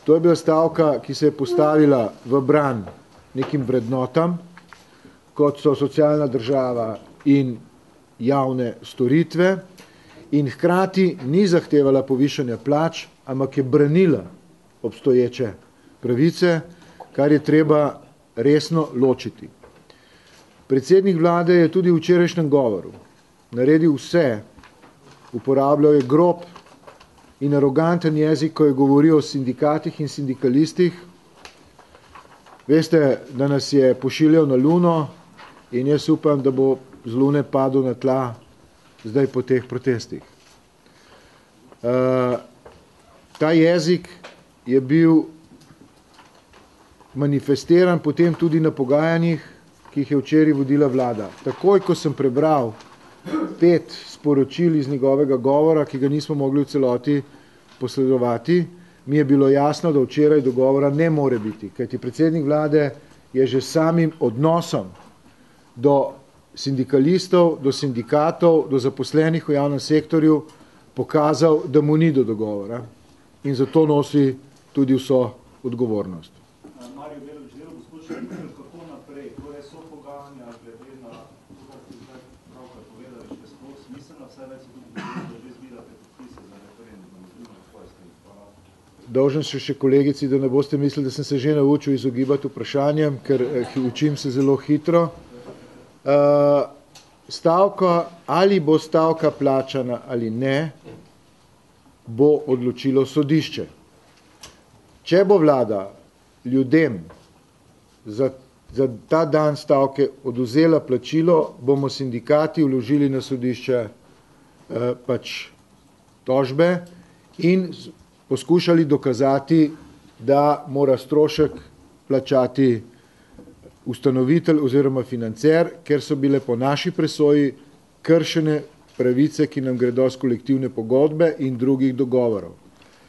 To je bila stavka, ki se je postavila v bran nekim vrednotam, kot so socialna država in javne storitve, in hkrati ni zahtevala povišanja plač, ampak je branila obstoječe pravice, kar je treba resno ločiti. Predsednik vlade je tudi v včerajšnjem govoru naredil vse, uporabljal je grob in aroganten jezik, ko je govoril o sindikatih in sindikalistih. Veste, da nas je pošiljal na Luno in jaz upam, da bo z Lune padel na tla zdaj po teh protestih. Ta jezik je bil manifestiran potem tudi na pogajanjih, ki jih je včeraj vodila vlada. Takoj, ko sem prebral 5 sporočil iz njegovega govora, ki ga nismo mogli v celoti posledovati, mi je bilo jasno, da včeraj dogovora ne more biti, kajti predsednik vlade je že samim odnosom do sindikalistov, do sindikatov, do zaposlenih v javnem sektorju pokazal, da mu ni do dogovora in zato nosi tudi vso odgovornost. Mario Belovič, gospod Šarmitelj, kako naprej? Torej so pogajanja glede na to, kar ste zdaj pravkar povedali, še sploh smiselna, vse več se tudi govorilo, da že zbirate podpise za referendum. Dolžen še kolegici, da ne boste mislili, da sem se že naučil izogibati vprašanjem, ker učim se zelo hitro. Stavka, ali bo stavka plačana ali ne, bo odločilo sodišče. Če bo vlada ljudem za ta dan stavke odvzela plačilo, bomo sindikati vložili na sodišče tožbe in poskušali dokazati, da mora strošek plačati ustanovitelj oziroma financer, ker so bile po naši presoji kršene pravice, ki nam gredo z kolektivne pogodbe in drugih dogovorov.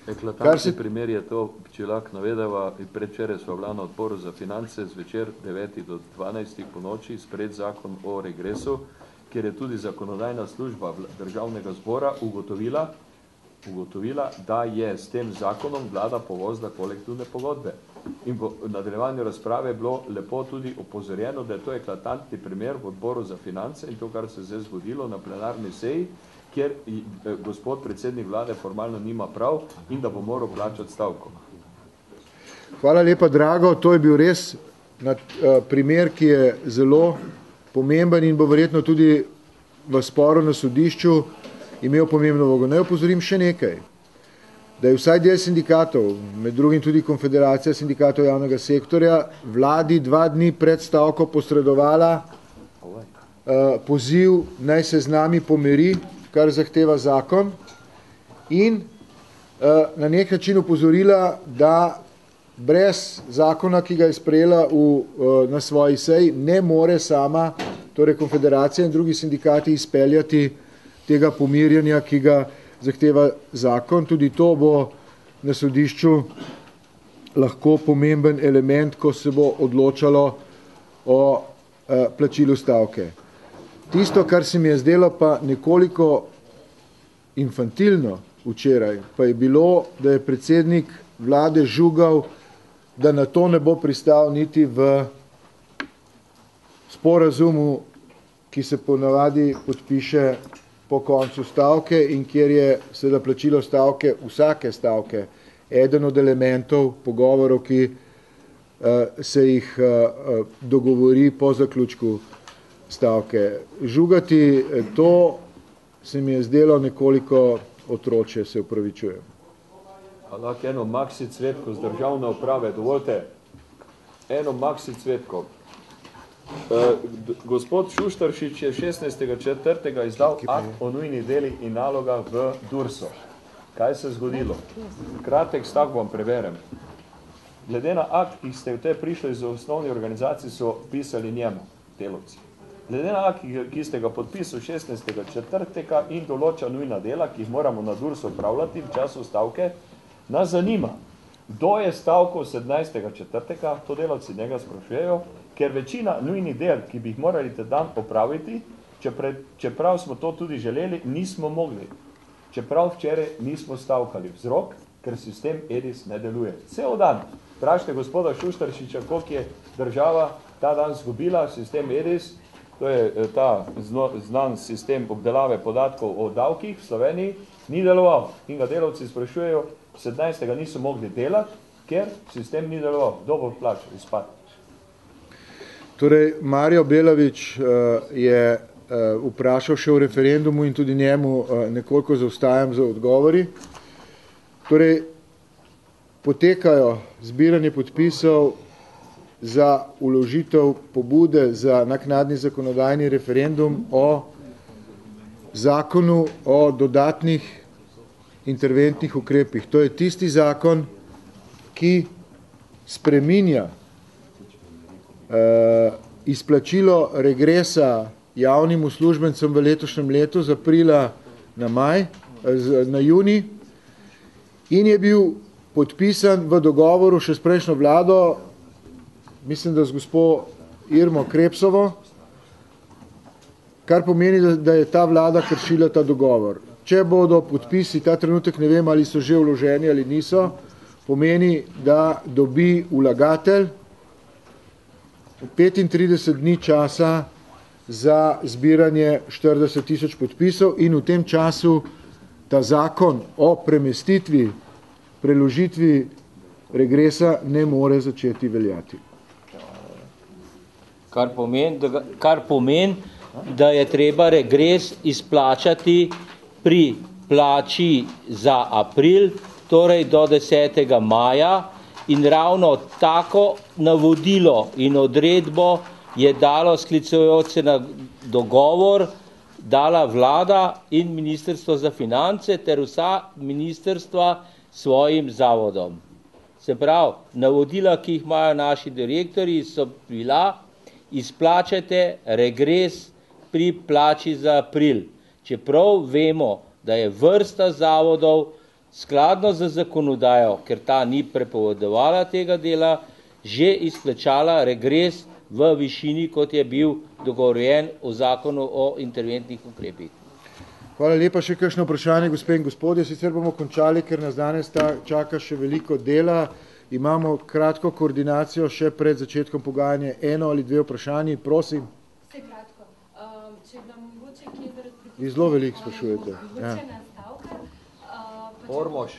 Eklatantni primer je to, če lahko navedava, predvčeraj smo bila na odboru za finance zvečer 9 do 12 po noči sprejet zakon o regresu, kjer je tudi zakonodajna služba državnega zbora ugotovila, da je s tem zakonom vlada povozila kolektivne pogodbe. In v nadaljevanju razprave je bilo lepo tudi opozorjeno, da je to eklatantni primer v odboru za finance in to, kar se zdaj zgodilo na plenarni seji, kjer gospod predsednik vlade formalno nima prav in da bo moral plačati stavko. Hvala lepa, Drago. To je bil res primer, ki je zelo pomemben in bo verjetno tudi v sporu na sodišču imel pomembno vlogo. Naj opozorim še nekaj, da je vsaj del sindikatov, med drugim tudi Konfederacija sindikatov javnega sektorja, vladi 2 dni pred stavko posredovala poziv, naj se z nami pomiri, kar zahteva zakon, in na nek način opozorila, da brez zakona, ki ga je sprejela na svoji seji, ne more sama, torej Konfederacija in drugi sindikati, izpeljati tega pomirjanja, ki ga zahteva zakon. Tudi to bo na sodišču lahko pomemben element, ko se bo odločalo o plačilu stavke. Tisto, kar se mi je zdelo pa nekoliko infantilno včeraj, pa je bilo, da je predsednik vlade žugal, da na to ne bo pristal niti v sporazumu, ki se ponavadi podpiše po koncu stavke in kjer je seveda plačilo stavke, vsake stavke, eden od elementov pogovorov, ki se jih dogovori po zaključku stavke. Žugati to se mi je zdelo nekoliko otroče, se upravičujem. Lahko eno Maksi Cvetko z državne uprave, dovolite, eno Maksi Cvetko. Gospod Šuštaršič je 16.4. izdal akt o nujnih delih in nalogah v Durso. Kaj se je zgodilo? Kratek stavek vam preberem. Glede na akt, ki ste v te prišli iz osnovnih organizacij, so pisali njemu, delavci. Glede na akt, ki ste ga podpisali 16.4. in določa nujna dela, ki jih moramo na Durso upravljati v času stavke, nas zanima, kdo je stavkal 17.4., to delavci njega sprašujejo, ker večina nujnih del, ki bi jih morali te dan opraviti, čeprav smo to tudi želeli, nismo mogli. Čeprav včeraj nismo stavkali. Vzrok, ker sistem EDIS ne deluje. Cel dan. Vprašajte gospoda Šuštaršiča, koliko je država ta dan zgubila sistem EDIS, to je ta znan sistem obdelave podatkov o davkih v Sloveniji, ni deloval. In ga delavci sprašujejo, 17. niso mogli delati, ker sistem ni deloval. Kdo bo plačal izpad? Torej, Marjo Belavič je vprašal še o referendumu in tudi njemu nekoliko zaostajam za odgovori. Torej, potekajo zbiranje podpisov za vložitev pobude za naknadni zakonodajni referendum o zakonu o dodatnih interventnih ukrepih. To je tisti zakon, ki spreminja izplačilo regresa javnim uslužbencem v letošnjem letu z aprila na juni in je bil podpisan v dogovoru še s prejšnjo vlado, mislim, da z gospo Irmo Krepsovo, kar pomeni, da je ta vlada kršila ta dogovor. Če bodo podpisi, ta trenutek ne vem, ali so že vloženi ali niso, pomeni, da dobi vlagatelj 35 dni časa za zbiranje 40.000 podpisov in v tem času ta zakon o premestitvi, preložitvi regresa ne more začeti veljati. Kar pomeni, da je treba regres izplačati pri plači za april, torej do 10. maja, in ravno tako navodilo in odredbo je dalo sklicujoče na dogovor, dala vlada in Ministrstvo za finance ter vsa ministrstva svojim zavodom. Se pravi, navodila, ki jih imajo naši direktorji, so bila, izplačajte regres pri plači za april. Čeprav vemo, da je vrsta zavodov skladno z zakonodajo, ker ta ni prepovedovala tega dela, že izplačala regres v višini, kot je bil dogovorjen v zakonu o interventnih ukrepih. Hvala lepa. Še kakšno vprašanje, gospe in gospodje? Sicer bomo končali, ker nas danes čaka še veliko dela. Imamo kratko koordinacijo še pred začetkom pogajanja. Eno ali dve vprašanji, prosim. Vse kratko. Če nam mogoče kje zaradi... Vi zelo veliko sprašujete. Odločena stavka. Ormož.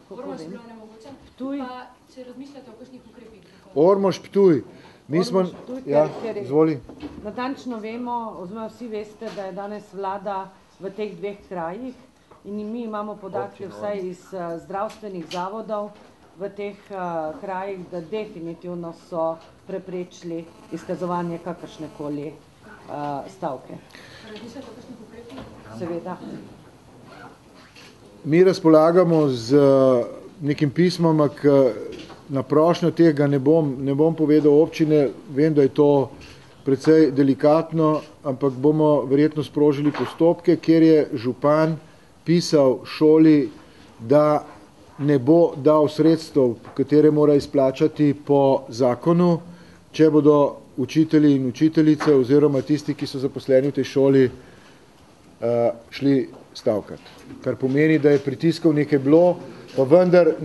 Ormož bilo nemogoče. Pa če razmišljate o kakšnih ukrepih. Ormož, Ptuj. Mi smo... Ja, izvoli. Natančno vemo, oziroma vsi veste, da je danes vlada v teh dveh krajih in mi imamo podatke vsaj iz zdravstvenih zavodov v teh krajih, da definitivno so preprečili izkazovanje kakršnekoli stavke. Razmišljate o kakšnih ukrepih? Seveda. Mi razpolagamo z nekim pismom, na prošnjo tega ne bom povedal občine, vem, da je to precej delikatno, ampak bomo verjetno sprožili postopke, kjer je župan pisal šoli, da ne bo dal sredstev, katere mora izplačati po zakonu, če bodo učitelji in učiteljice oziroma tisti, ki so zaposleni v tej šoli, šli stavkati. Kar pomeni, da je pritiskov nekaj bilo, pa vendar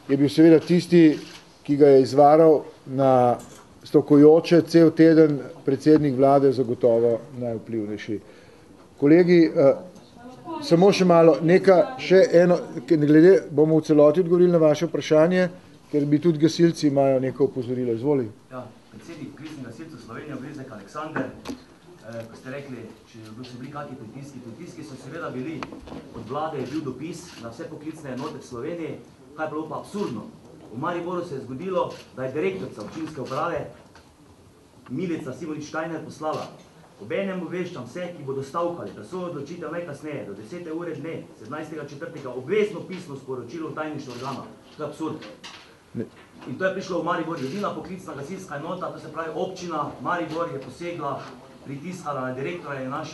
je bil seveda tisti, ki ga je izvaral na stavkujoče cel teden predsednik vlade zagotovo najvplivnejši. Kolegi, samo še malo, še eno, glede, bomo v celoti odgovorili na vaše vprašanje, ker bi tudi gasilci imajo neko opozorilo. Izvoli. Ja, predsednik kriznih gasilcev Slovenije, Brezek Aleksander, ko ste rekli, če so bili kakšni pritiski so seveda bili, od vlade je bil dopis na vse poklicne enote v Sloveniji, kaj je bilo pa absurdno, V Mariboru se je zgodilo, da je direktorica občinske uprave Milica Simonič-Štajner poslala: obenem obveščam vse, ki bodo stavkali, da so odločitev najkasneje do 10. ure dne 17.4. obvezno pisno sporočilo v tajništvo organa. To je absurd. In to je prišlo v Maribor, edina poklicna gasilska enota, to se pravi občina Maribor je posegla, pritiskala na direktorja in na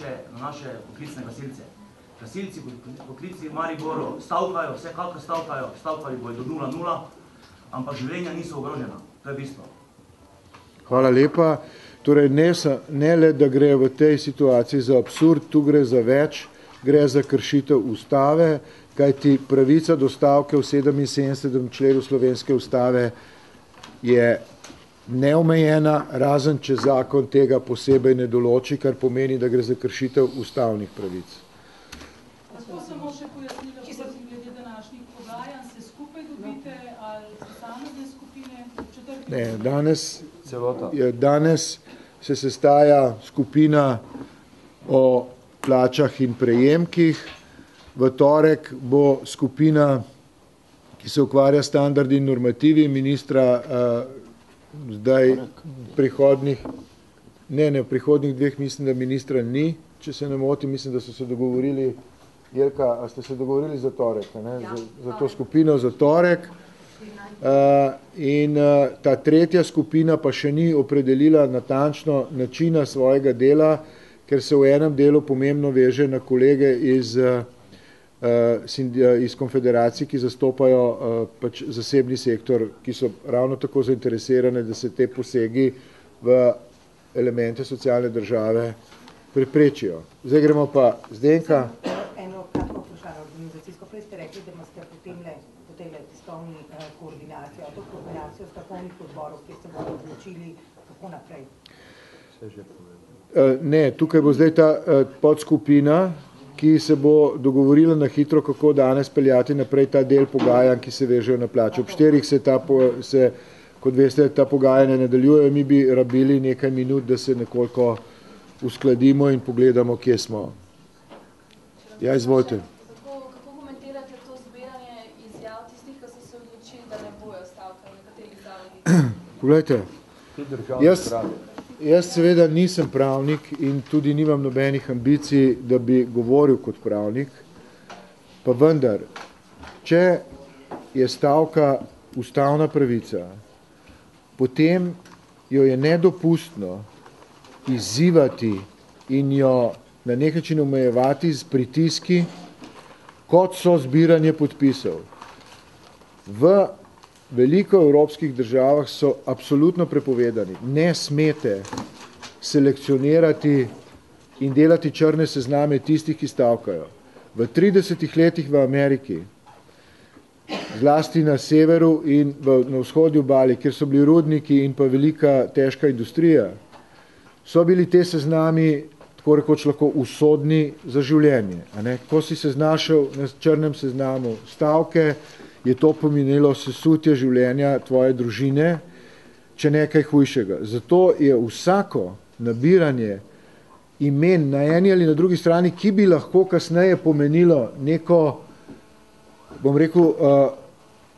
naše poklicne gasilce. Gasilci poklici v Mariboru stavkajo, vsekakor stavkajo, stavkali bojo do 0:0, ampak življenja niso ogrožena. To je bistvo. Hvala lepa. Torej, ne le, da gre v tej situaciji za absurd, tu gre za več, gre za kršitev ustave, kajti pravica do stavke v 77. členu slovenske ustave je neomejena, razen če zakon tega posebej ne določi, kar pomeni, da gre za kršitev ustavnih pravic. Lahko samo še pojasnilo, glede današnjih pogajanj, se skupaj dobite ali posamezne skupine? Ne, danes se sestaja skupina o plačah in prejemkih. V torek bo skupina, ki se ukvarja s standardi in normativi ministra, zdaj prihodnih 2 mislim, da ministra ni, če se ne motim, mislim, da so se dogovorili, Jelka, a ste se dogovorili za torek, ne? Za to skupino za torek. In ta tretja skupina pa še ni opredelila natančno načina svojega dela, ker se v enem delu pomembno veže na kolege iz konfederacij, ki zastopajo pač zasebni sektor, ki so ravno tako zainteresirane, da se te posegi v elemente socialne države preprečijo. Zdaj gremo pa Zdenka. Eno kratko vprašanje organizacijsko. Prej ste rekli, da imate po tej tiskovni koordinacijo, to koordinacijo strokovnih odborov, kjer ste bodo odločili, kako naprej. Ne, tukaj bo zdaj ta podskupina, ki se bo dogovorila na hitro, kako danes peljati naprej ta del pogajanj, ki se vežejo na plačo. Ob 4 se, kot veste, ta pogajanja nadaljujejo. Mi bi rabili nekaj minut, da se nekoliko uskladimo in pogledamo, kje smo. Ja, izvolite. Kako komentirate to zbiranje izjav tistih, ki so se odločili, da ne bojo stavkali v nekaterih zavodih? Poglejte, jaz seveda nisem pravnik in tudi nimam nobenih ambicij, da bi govoril kot pravnik, pa vendar, če je stavka ustavna pravica, potem jo je nedopustno izzivati in jo na nek način omejevati z pritiski, kot so zbiranje podpisov. V veliko evropskih državah so absolutno prepovedani. Ne smete selekcionirati in delati črne sezname tistih, ki stavkajo. V 30 letih v Ameriki, zlasti na severu in na vzhodju obali, kjer so bili rudniki in pa velika težka industrija, so bili te seznami tako rekoč lahko usodni za življenje. Ko si se znašel na črnem seznamu stavke, je to pomenilo sesutje življenja tvoje družine, če nekaj hujšega. Zato je vsako nabiranje imen na eni ali na drugi strani, ki bi lahko kasneje pomenilo neko, bom rekel,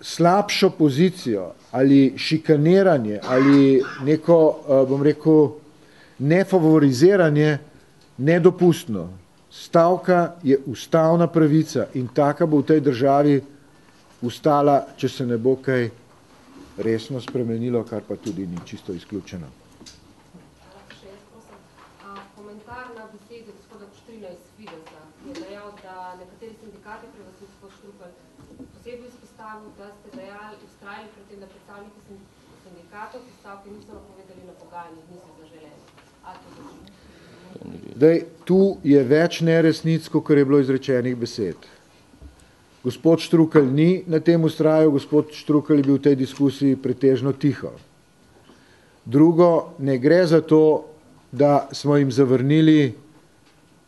slabšo pozicijo ali šikaniranje ali neko, bom rekel, nefavoriziranje, nedopustno. Stavka je ustavna pravica in taka bo v tej državi ustala, če se ne bo kaj resno spremenilo, kar pa tudi ni čisto izključeno. Komentar na besede gospoda Kuštrina iz Fidesa je dejal, da nekateri sindikati, prej vas gospod Štrukelj posebej izpostavil, da ste dejali, ustrajali pri tem, da predstavniki sindikatov, ki stavke niso napovedali na pogajanjih, niso zaželeni. Zdaj, tu je več neresnic, kot je bilo izrečenih besed. Gospod Štrukelj ni na tem ustrajal, gospod Štrukelj je bil v tej diskusiji pretežno tiho. Drugo, ne gre za to, da smo jim zavrnili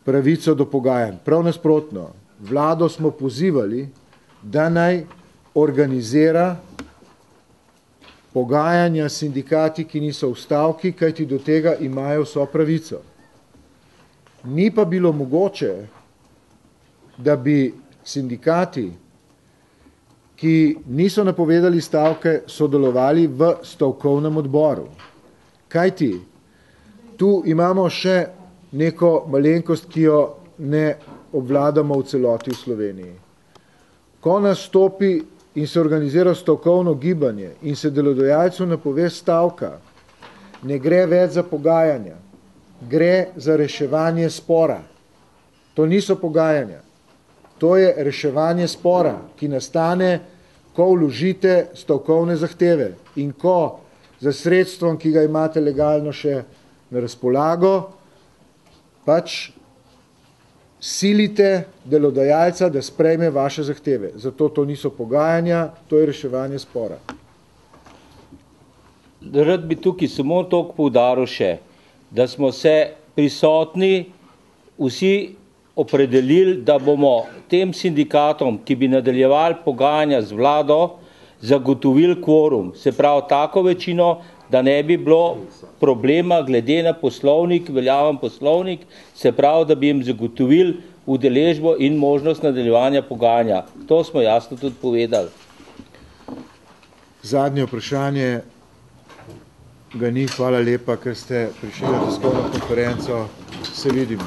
pravico do pogajanj. Prav nasprotno, vlado smo pozivali, da naj organizira pogajanja s sindikati, ki niso v stavki, kajti do tega imajo vso pravico. Ni pa bilo mogoče, da bi sindikati ki niso napovedali stavke, sodelovali v stavkovnem odboru. Kaj ti? Tu imamo še neko malenkost, ki jo ne obvladamo v celoti v Sloveniji. Ko nastopi in se organizira stavkovno gibanje in se delodajalcu napove stavka, ne gre več za pogajanja, gre za reševanje spora. To niso pogajanja. To je reševanje spora, ki nastane, ko vložite stavkovne zahteve in ko za sredstvom, ki ga imate legalno še na razpolago, pač silite delodajalca, da sprejme vaše zahteve. Zato to niso pogajanja, to je reševanje spora. Rad bi tukaj samo toliko poudaril še, da smo se prisotni vsi opredelili, da bomo tem sindikatom, ki bi nadaljevali pogajanja z vlado, zagotovili kvorum, se pravi tako večino, da ne bi bilo problema glede na poslovnik, veljaven poslovnik, se pravi, da bi jim zagotovili udeležbo in možnost nadaljevanja pogajanja. To smo jasno tudi povedali. Zadnje vprašanje ga ni. Hvala lepa, ker ste prišli na tiskovno konferenco. Se vidimo.